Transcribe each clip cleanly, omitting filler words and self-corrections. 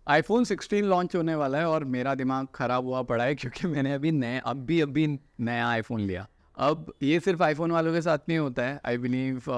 IPhone 16 launch होने वाला है और मेरा दिमाग ख़राब हुआ पड़ा है क्योंकि मैंने अभी नया आईफोन लिया। अब ये सिर्फ आईफोन वालों के साथ नहीं होता है, आई बिलीव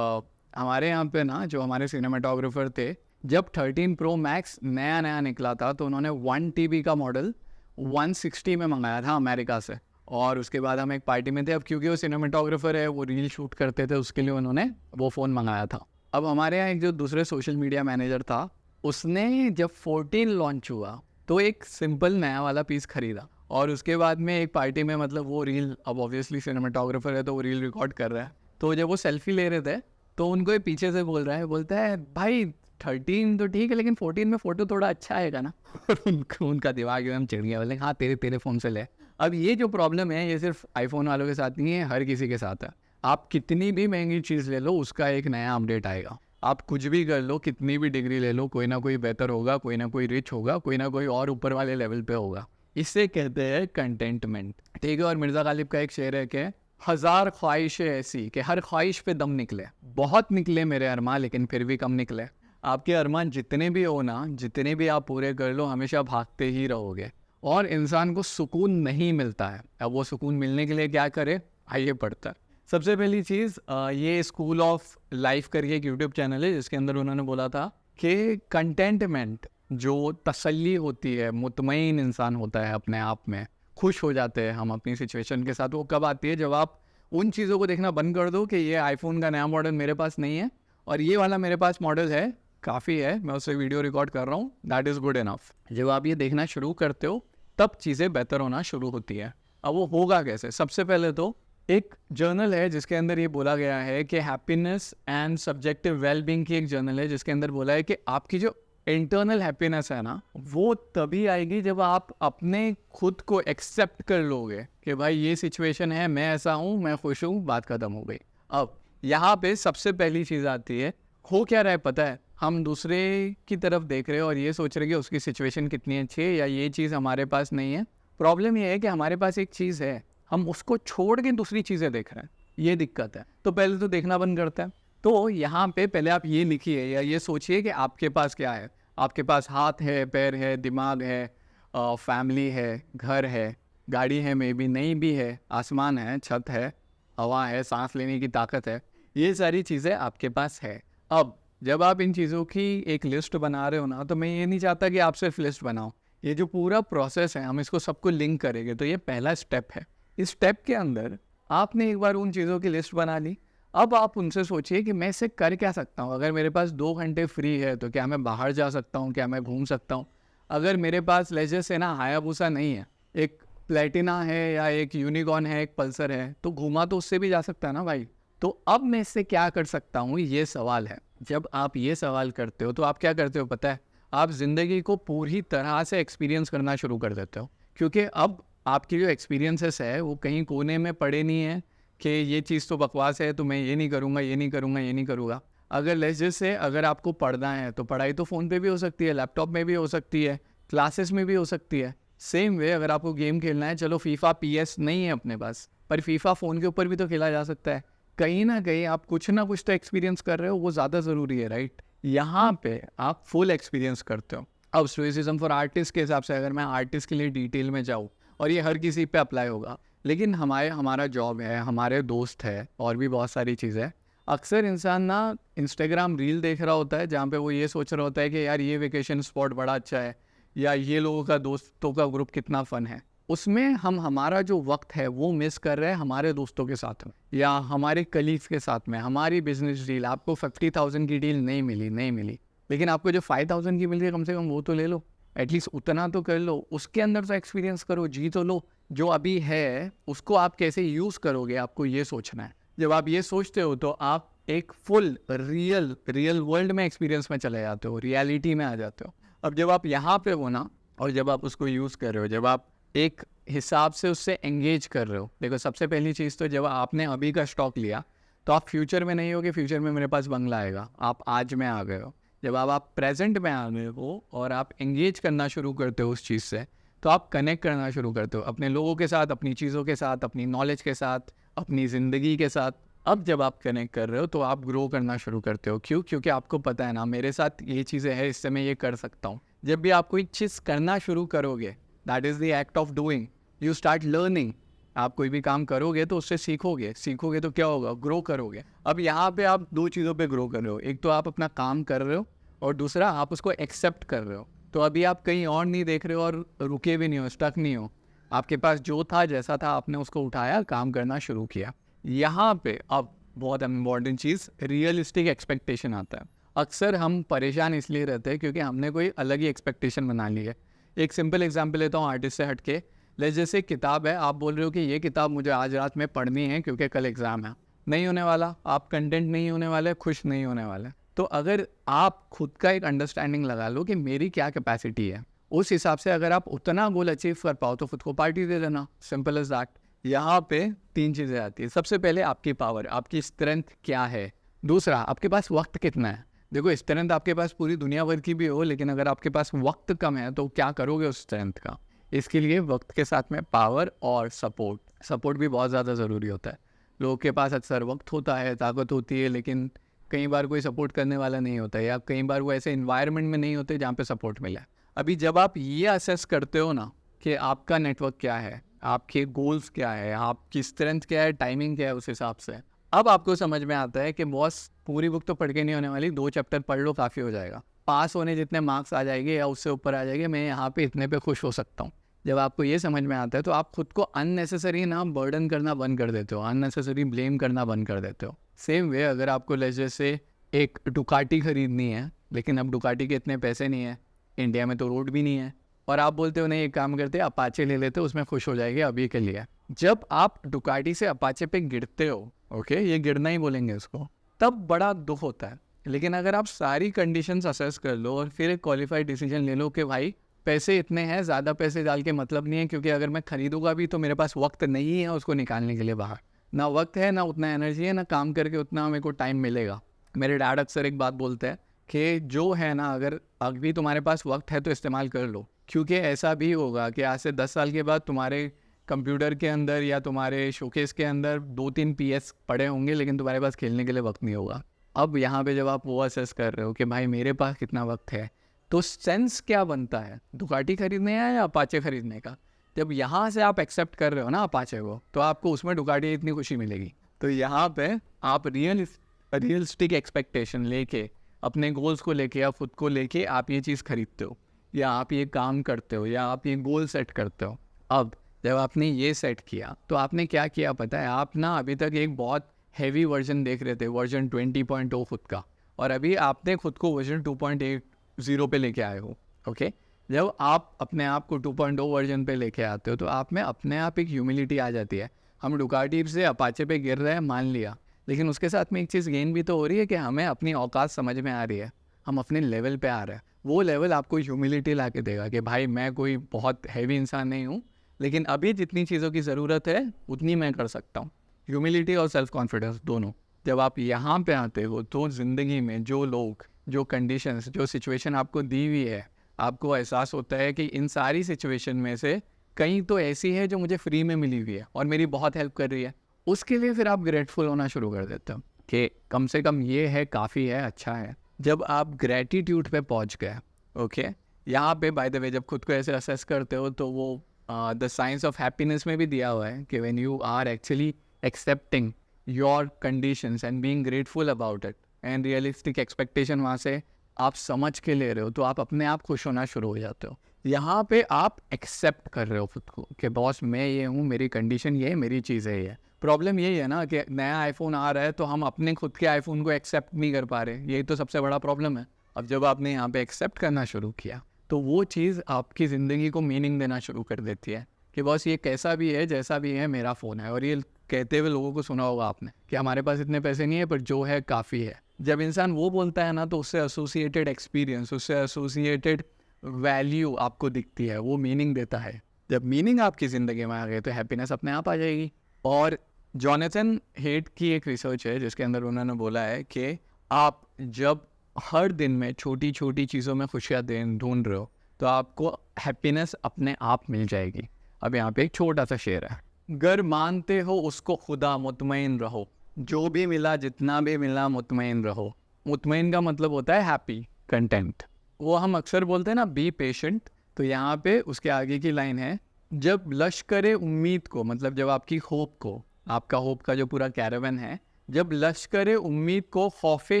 हमारे यहाँ पे ना जो हमारे सिनेमाटोग्राफर थे, जब 13 प्रो मैक्स नया नया निकला था तो उन्होंने 1 TB का मॉडल 160 में मंगाया था अमेरिका से। और उसके बाद हम एक पार्टी में थे, अब क्योंकि वो सिनेमाटोग्राफर है, वो रील शूट करते थे, उसके लिए उन्होंने वो फ़ोन मंगाया था। अब हमारे यहाँ एक जो दूसरे सोशल मीडिया मैनेजर था, उसने जब 14 लॉन्च हुआ तो एक सिंपल नया वाला पीस खरीदा और उसके बाद में एक पार्टी में, मतलब वो रील, अब ऑब्वियसली सिनेमाटोग्राफर है तो वो रील रिकॉर्ड कर रहा है, तो जब वो सेल्फी ले रहे थे तो उनको ये पीछे से बोल रहा है, बोलता है भाई 13 तो ठीक है लेकिन 14 में फ़ोटो थोड़ा अच्छा आएगा ना। और उनका दिमाग एकदम चिढ़ गया, बोले हाँ तेरे तेरे फ़ोन से ले। अब ये जो प्रॉब्लम है ये सिर्फ आईफोन वालों के साथ नहीं है, हर किसी के साथ है। आप कितनी भी महंगी चीज़ ले लो, उसका एक नया अपडेट आएगा। आप कुछ भी कर लो, कितनी भी डिग्री ले लो, कोई ना कोई बेहतर होगा, कोई ना कोई रिच होगा, कोई ना कोई और ऊपर वाले लेवल पे होगा। इससे कहते हैं कंटेंटमेंट, ठीक है। और मिर्ज़ा गालिब का एक शेर है कि 1000 ख्वाहिशें ऐसी कि हर ख्वाहिश पे दम निकले। बहुत निकले मेरे अरमान लेकिन फिर भी कम निकले। आपके अरमान जितने भी हो ना, जितने भी आप पूरे कर लो, हमेशा भागते ही रहोगे और इंसान को सुकून नहीं मिलता है। अब वो सुकून मिलने के लिए क्या करे, आइए पढ़ता है। सबसे पहली चीज़, ये स्कूल ऑफ लाइफ करके एक यूट्यूब चैनल है जिसके अंदर उन्होंने बोला था कि कंटेंटमेंट, जो तसल्ली होती है, मुतमईन इंसान होता है अपने आप में, खुश हो जाते हैं हम अपनी सिचुएशन के साथ, वो कब आती है, जब आप उन चीज़ों को देखना बंद कर दो कि ये आईफोन का नया मॉडल मेरे पास नहीं है और ये वाला मेरे पास मॉडल है, काफ़ी है, मैं उससे वीडियो रिकॉर्ड कर रहा हूँ, दैट इज़ गुड इनफ। जब आप ये देखना शुरू करते हो तब चीज़ें बेहतर होना शुरू होती है। अब वो होगा कैसे? सबसे पहले तो एक जर्नल है जिसके अंदर ये बोला गया है कि हैप्पीनेस एंड सब्जेक्टिव वेलबींग की एक जर्नल है जिसके अंदर बोला है कि आपकी जो इंटरनल हैप्पीनेस है ना, वो तभी आएगी जब आप अपने खुद को एक्सेप्ट कर लोगे कि भाई ये सिचुएशन है, मैं ऐसा हूँ, मैं खुश हूँ, बात खत्म हो गई। अब यहाँ पे सबसे पहली चीज़ आती है, हो क्या रहा है पता है, हम दूसरे की तरफ देख रहे हैं और ये सोच रहे हैं कि उसकी सिचुएशन कितनी अच्छी है या ये चीज़ हमारे पास नहीं है। प्रॉब्लम ये है कि हमारे पास एक चीज़ है, हम उसको छोड़ के दूसरी चीज़ें देख रहे हैं, ये दिक्कत है। तो पहले तो देखना बंद करते हैं। तो यहाँ पे पहले आप ये लिखिए या ये सोचिए कि आपके पास क्या है। आपके पास हाथ है, पैर है, दिमाग है, फैमिली है, घर है, गाड़ी है, मे बी नहीं भी है, आसमान है, छत है, हवा है, सांस लेने की ताकत है, ये सारी चीज़ें आपके पास है। अब जब आप इन चीज़ों की एक लिस्ट बना रहे हो ना, तो मैं ये नहीं चाहता कि आप सिर्फ लिस्ट बनाओ, ये जो पूरा प्रोसेस है हम इसको सबको लिंक करेंगे, तो ये पहला स्टेप है। इस स्टेप के अंदर आपने एक बार उन चीज़ों की लिस्ट बना ली, अब आप उनसे सोचिए कि मैं इसे कर क्या सकता हूँ। अगर मेरे पास 2 घंटे फ्री है तो क्या मैं बाहर जा सकता हूँ, क्या मैं घूम सकता हूँ। अगर मेरे पास लेजर से ना हायाबुसा नहीं है, एक प्लेटिना है या एक यूनिकॉर्न है, एक पल्सर है, तो घूमा तो उससे भी जा सकता है ना भाई। तो अब मैं इससे क्या कर सकता हूँ, ये सवाल है। जब आप ये सवाल करते हो तो आप क्या करते हो पता है, आप ज़िंदगी को पूरी तरह से एक्सपीरियंस करना शुरू कर देते हो, क्योंकि अब आपकी जो एक्सपीरियंसेस है वो कहीं कोने में पड़े नहीं है कि ये चीज़ तो बकवास है तो मैं ये नहीं करूँगा, ये नहीं करूँगा, ये नहीं करूँगा। अगर लेजिस से अगर आपको पढ़ना है तो पढ़ाई तो फ़ोन पे भी हो सकती है, लैपटॉप में भी हो सकती है, क्लासेस में भी हो सकती है। सेम वे अगर आपको गेम खेलना है, चलो फीफा PS नहीं है अपने पास, पर फीफा फ़ोन के ऊपर भी तो खेला जा सकता है। कहीं ना कहीं आप कुछ ना कुछ तो एक्सपीरियंस कर रहे हो, वो ज़्यादा ज़रूरी है, राइट। यहाँ पे आप फुल एक्सपीरियंस करते हो। अब स्टोइसिज्म फॉर आर्टिस्ट के हिसाब से अगर मैं आर्टिस्ट के लिए डिटेल में जाऊँ, और ये हर किसी पे अप्लाई होगा, लेकिन हमारा जॉब है, हमारे दोस्त है और भी बहुत सारी चीज़ें। अक्सर इंसान ना इंस्टाग्राम रील देख रहा होता है जहाँ पे वो ये सोच रहा होता है कि यार ये वेकेशन स्पॉट बड़ा अच्छा है या ये लोगों का दोस्तों का ग्रुप कितना फ़न है। उसमें हम हमारा जो वक्त है वो मिस कर रहे हैं हमारे दोस्तों के साथ में या हमारे कलीग्स के साथ में। हमारी बिजनेस डील, आपको 50,000 की डील नहीं मिली, लेकिन आपको जो 5,000 की मिल रही है कम से कम वो तो ले लो, एटलीस्ट उतना तो कर लो, उसके अंदर तो एक्सपीरियंस करो, जी तो लो। जो अभी है उसको आप कैसे यूज़ करोगे, आपको ये सोचना है। जब आप ये सोचते हो तो आप एक फुल रियल वर्ल्ड में एक्सपीरियंस में चले जाते हो, रियलिटी में आ जाते हो। अब जब आप यहाँ पे हो ना और जब आप उसको यूज़ कर रहे हो, जब आप एक हिसाब से उससे एंगेज कर रहे हो, देखो सबसे पहली चीज़ तो जब आपने अभी का स्टॉक लिया तो आप फ्यूचर में नहीं हो कि फ्यूचर में मेरे पास बंगला आएगा, आप आज में आ गए हो। जब आप प्रेजेंट में आ गए हो और आप एंगेज करना शुरू करते हो उस चीज़ से, तो आप कनेक्ट करना शुरू करते हो अपने लोगों के साथ, अपनी चीज़ों के साथ, अपनी नॉलेज के साथ, अपनी ज़िंदगी के साथ। अब जब आप कनेक्ट कर रहे हो तो आप ग्रो करना शुरू करते हो। क्यों? क्योंकि आपको पता है ना मेरे साथ ये चीज़ें हैं, इससे मैं ये कर सकता हूँ। जब भी आप कोई चीज़ करना शुरू करोगे, that is the act of doing, you start learning. आप कोई भी काम करोगे तो उससे सीखोगे, सीखोगे तो क्या होगा, ग्रो करोगे। अब यहाँ पे आप दो चीज़ों पे ग्रो कर रहे हो, एक तो आप अपना काम कर रहे हो और दूसरा आप उसको एक्सेप्ट कर रहे हो। तो अभी आप कहीं और नहीं देख रहे हो और रुके भी नहीं हो, स्टक नहीं हो। आपके पास जो था, जैसा था, आपने उसको उठाया, काम करना शुरू किया। यहाँ पे अब बहुत इम्पॉर्टेंट चीज़, रियलिस्टिक एक्सपेक्टेशन आता है। अक्सर हम परेशान इसलिए रहते हैं क्योंकि हमने कोई अलग ही एक्सपेक्टेशन बना ली है। एक सिंपल एग्जांपल लेता हूँ आर्टिस्ट से हटके। जैसे किताब है, आप बोल रहे हो कि ये किताब मुझे आज रात में पढ़नी है क्योंकि कल एग्ज़ाम है। नहीं होने वाला, आप कंटेंट नहीं होने वाले, खुश नहीं होने वाले। तो अगर आप खुद का एक अंडरस्टैंडिंग लगा लो कि मेरी क्या कैपेसिटी है, उस हिसाब से अगर आप उतना गोल अचीव कर पाओ तो खुद को पार्टी दे देना, सिंपल एज दैट। यहाँ पे 3 चीज़ें आती है। सबसे पहले आपकी पावर, आपकी स्ट्रेंथ क्या है। दूसरा, आपके पास वक्त कितना है। देखो, स्ट्रेंथ आपके पास पूरी दुनिया भर की भी हो, लेकिन अगर आपके पास वक्त कम है तो क्या करोगे उस स्ट्रेंथ का। इसके लिए वक्त के साथ में पावर और सपोर्ट भी बहुत ज़्यादा ज़रूरी होता है। लोगों के पास अक्सर वक्त होता है, ताकत होती है, लेकिन कई बार कोई सपोर्ट करने वाला नहीं होता है, या कई बार वो ऐसे इन्वायरमेंट में नहीं होते जहाँ पे सपोर्ट मिले। अभी जब आप ये असेस करते हो ना कि आपका नेटवर्क क्या है, आपके गोल्स क्या है, आपकी स्ट्रेंथ क्या है, टाइमिंग क्या है, उस हिसाब से अब आपको समझ में आता है कि बॉस पूरी बुक तो पढ़ के नहीं होने वाली, 2 चैप्टर पढ़ लो काफ़ी हो जाएगा। पास होने जितने मार्क्स आ जाएंगे या उससे ऊपर आ जाएंगे, मैं यहाँ पे इतने पे खुश हो सकता हूँ। जब आपको ये समझ में आता है तो आप खुद को अननेसेसरी ना बर्डन करना बंद कर देते हो, अननेसेसरी ब्लेम करना बंद कर देते हो। सेम वे, अगर आपको जैसे एक डुकाटी खरीदनी है, लेकिन अब डुकाटी के इतने पैसे नहीं है, इंडिया में तो रोड भी नहीं है, और आप बोलते हो नहीं, एक काम करते हैं अपाचे ले लेते हो, उसमें खुश हो जाएगी अभी के लिए। जब आप डुकाटी से अपाचे पे गिरते हो, ओके, ये गिरना ही बोलेंगे उसको, तब बड़ा दुख होता है। लेकिन अगर आप सारी कंडीशंस असेस कर लो और फिर एक क्वालिफाइड डिसीजन ले लो कि भाई पैसे इतने हैं, ज़्यादा पैसे डाल के मतलब नहीं है, क्योंकि अगर मैं खरीदूंगा भी तो मेरे पास वक्त नहीं है उसको निकालने के लिए बाहर, ना वक्त है, ना उतना एनर्जी है, ना काम करके उतना मेरे को टाइम मिलेगा। मेरे डैड अक्सर एक बात बोलते हैं कि जो है ना, अगर अभी तुम्हारे पास वक्त है तो इस्तेमाल कर लो, क्योंकि ऐसा भी होगा कि आज से 10 साल के बाद तुम्हारे कंप्यूटर के अंदर या तुम्हारे शोकेस के अंदर 2-3 PS पड़े होंगे, लेकिन तुम्हारे पास खेलने के लिए वक्त नहीं होगा। अब यहाँ पे जब आप वो असेस कर रहे हो कि भाई मेरे पास कितना वक्त है, तो सेंस क्या बनता है, दुकाटी खरीदने का या अपाचे खरीदने का। जब यहाँ से आप एक्सेप्ट कर रहे हो ना अपाचे को, तो आपको उसमें डुकाटी इतनी खुशी मिलेगी। तो यहाँ पे आप रियलिस्टिक एक्सपेक्टेशन लेके, अपने गोल्स को लेके या खुद को लेके आप ये चीज़ खरीदते हो, या आप ये काम करते हो, या आप ये गोल सेट करते हो। अब जब आपने ये सेट किया तो आपने क्या किया पता है, आप ना अभी तक एक बहुत हैवी वर्जन देख रहे थे, वर्जन 20.0 खुद का, और अभी आपने खुद को वर्जन 2.80 पे लेके आए हो। ओके, जब आप अपने आप को 2.0 वर्जन पे लेके आते हो तो आप में अपने आप एक ह्यूमिलिटी आ जाती है। हम डुकाटी से अपाचे पे गिर रहे हैं, मान लिया, लेकिन उसके साथ में एक चीज़ गेन भी तो हो रही है कि हमें अपनी औकात समझ में आ रही है, हम अपने लेवल पे आ रहे हैं। वो लेवल आपको ह्यूमिलिटी ला के देगा कि भाई मैं कोई बहुत हैवी इंसान नहीं हूँ, लेकिन अभी जितनी चीज़ों की ज़रूरत है उतनी मैं कर सकता हूँ। ह्यूमिलिटी और सेल्फ कॉन्फिडेंस दोनों जब आप यहाँ पे आते हो तो ज़िंदगी में जो लोग, जो कंडीशंस, जो सिचुएशन आपको दी हुई है, आपको एहसास होता है कि इन सारी सिचुएशन में से कहीं तो ऐसी है जो मुझे फ्री में मिली हुई है और मेरी बहुत हेल्प कर रही है। उसके लिए फिर आप ग्रेटफुल होना शुरू कर देते हो कि कम से कम ये है, काफ़ी है, अच्छा है। जब आप ग्रेटिट्यूड पे पहुँच गए, ओके, यहाँ पे बाय द वे जब खुद को ऐसे असेस करते हो तो वो द साइंस ऑफ हैप्पीनेस में भी दिया हुआ है कि when you are actually accepting your conditions and being grateful about it and realistic expectation वहाँ से आप समझ के ले रहे हो, तो आप अपने आप खुश होना शुरू हो जाते हो। यहाँ पे आप एक्सेप्ट कर रहे हो खुद को कि बॉस मैं ये हूँ, मेरी कंडीशन ये है, मेरी चीज़ है ये। प्रॉब्लम यही है ना कि नया आईफोन आ रहा है तो हम अपने खुद के आईफोन को एक्सेप्ट नहीं कर पा रहे, यही तो सबसे बड़ा प्रॉब्लम है। अब जब आपने यहाँ पे एक्सेप्ट करना शुरू किया तो वो चीज़ आपकी ज़िंदगी को मीनिंग देना शुरू कर देती है कि बॉस ये कैसा भी है, जैसा भी है, मेरा फ़ोन है। और ये कहते हुए लोगों को सुना होगा आपने कि हमारे पास इतने पैसे नहीं है पर जो है काफ़ी है। जब इंसान वो बोलता है ना तो उससे एसोसिएटेड एक्सपीरियंस, उससे एसोसिएटेड वैल्यू आपको दिखती है, वो मीनिंग देता है। जब मीनिंग आपकी ज़िंदगी में आ गई तो हैप्पीनेस अपने आप आ जाएगी। और जॉनथन हेट की एक रिसर्च है जिसके अंदर उन्होंने बोला है कि आप जब हर दिन में छोटी छोटी चीज़ों में खुशियाँ ढूंढ रहे हो तो आपको हैप्पीनेस अपने आप मिल जाएगी। अब यहाँ पे एक छोटा सा शेर है, गर मानते हो उसको खुदा मुतमईन रहो, जो भी मिला जितना भी मिला मुतमईन रहो। मुतमईन का मतलब होता है हैप्पी, कंटेंट। वो हम अक्सर बोलते हैं ना, बी पेशेंट। तो यहाँ पे उसके आगे की लाइन है, जब लश करे उम्मीद को, मतलब जब आपकी होप को, आपका होप का जो पूरा कैरावन है, जब लश करे उम्मीद को खौफे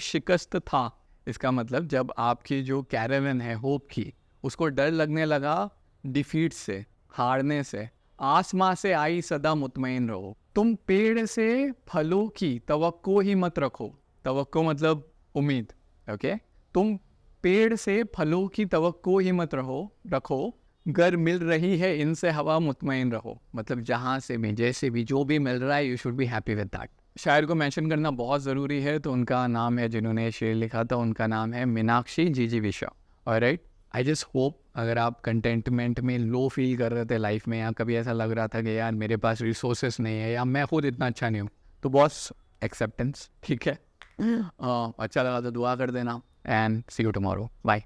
शिकस्त था। इसका मतलब जब आपकी जो कैरावन है होप की, उसको डर लगने लगा डिफीट से, हारने से, आसमां से आई सदा मुतमईन रहो। तुम पेड़ से फलों की तवक्को ही मत रखो। तवक्को मतलब उम्मीद, ओके। तुम पेड़ से फलों की तवक्को ही मत रखो, गर मिल रही है इनसे हवा मुतमईन रहो। मतलब जहाँ से भी, जैसे भी, जो भी मिल रहा है, you should be happy with that. शायर को मेंशन करना बहुत ज़रूरी है, तो उनका नाम है, जिन्होंने ये शेर लिखा था, उनका नाम है मीनाक्षी जीजी विशा। ऑलराइट, आई जस्ट होप अगर आप कंटेंटमेंट में लो फील कर रहे थे लाइफ में, या कभी ऐसा लग रहा था कि यार मेरे पास रिसोर्सेस नहीं है, या मैं खुद इतना अच्छा नहीं हूँ, तो बॉस एक्सेप्टेंस, ठीक है। अच्छा लगा तो दुआ कर देना, and see you tomorrow, bye.